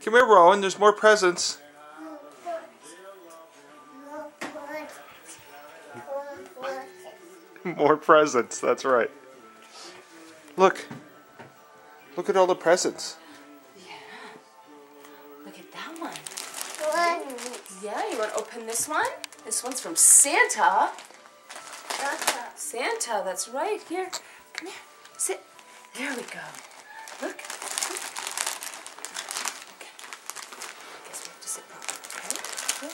Come here, Rowan. There's more presents. More presents. That's right. Look. Look at all the presents. Yeah. Look at that one. Yeah, you want to open this one? This one's from Santa. Santa, that's right. Here. Come here. Sit. There we go. Look. Okay. Guess we have to sit properly, okay? Here.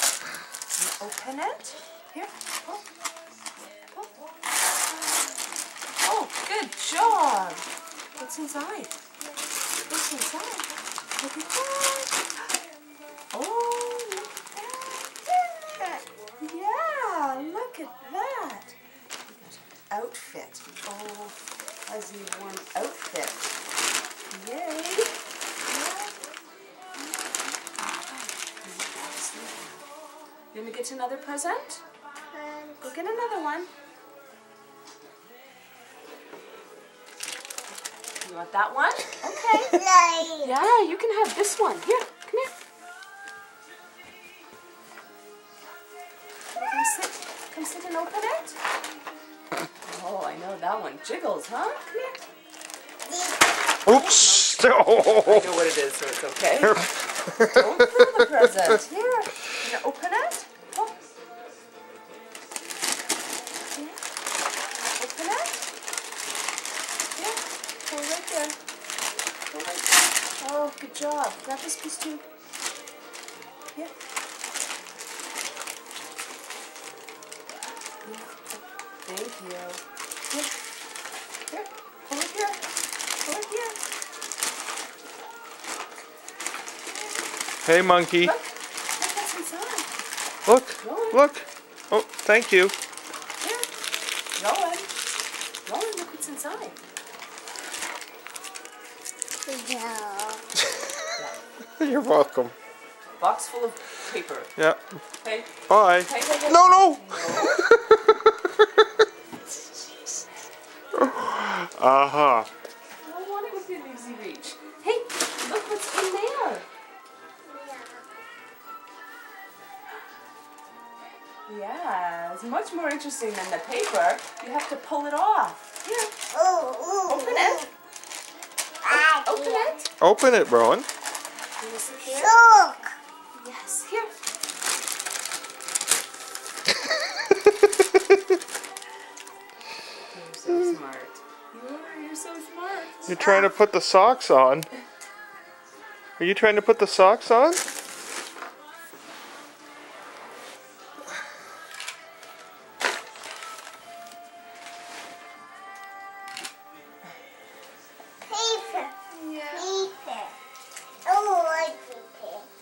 You open it. Here. Oh. Oh. Oh, good job. What's inside? What's inside? Look at that. Oh, look at that. Yeah, look at that. Outfit. Oh, fuzzy warm outfit. Yay. You want to get another present? Go get another one. You want that one? Okay. Yeah, you can have this one. Here, come here. Come sit and open it. Oh, I know that one jiggles, huh? Come here. Oops! I know what it is, so it's okay. Open the present. Here. You gonna open it? Oh. Here. Open it. Here. Go right there. Go right there. Oh, good job. Grab this piece too. Here. Thank you. Here. Here. Pull it here. Pull it here. Hey, monkey. Look. Look what's inside. Look. Rowan. Look. Oh, thank you. Here. Rowan. Rowan, look what's inside. You're welcome. Box full of paper. Yeah. Hey. Bye. Hey, hey, hey. No, no. Uh-huh. I don't want it within easy reach. Hey, look what's in there. Yeah, it's much more interesting than the paper. You have to pull it off. Here. Open it. Open it. Open it, Rowan. Can you sit there? Yes, here. You're so smart. You're so smart. You're trying to put the socks on. Are you trying to put the socks on?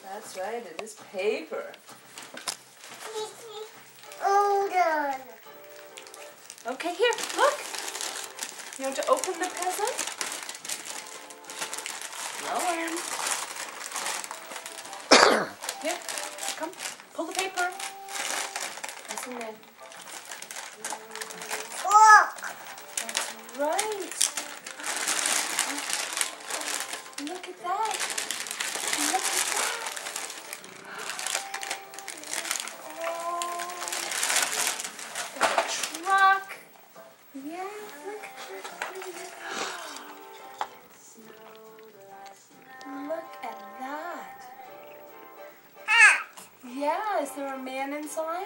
That's right, it is paper. Okay, here, look. You want to open the present? Rowan. Here, come, pull the paper. That's in there. That's right. Look at that. Look at that. Truck. Yeah, look. Look at that. Yeah, is there a man inside?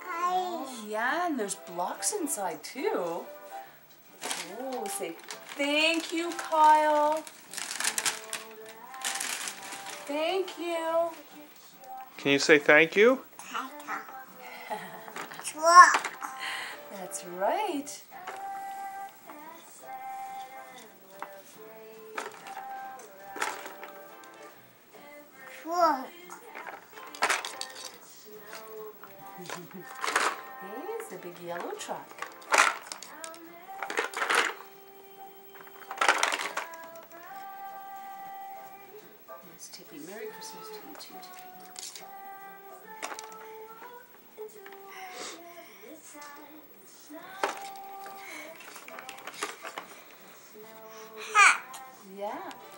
Oh, yeah, and there's blocks inside too. Oh, say thank you, Kyle. Thank you. Can you say thank you? That's right. Here's the big yellow truck. It's Tippy. Merry Christmas to you too, Tippy. Yeah.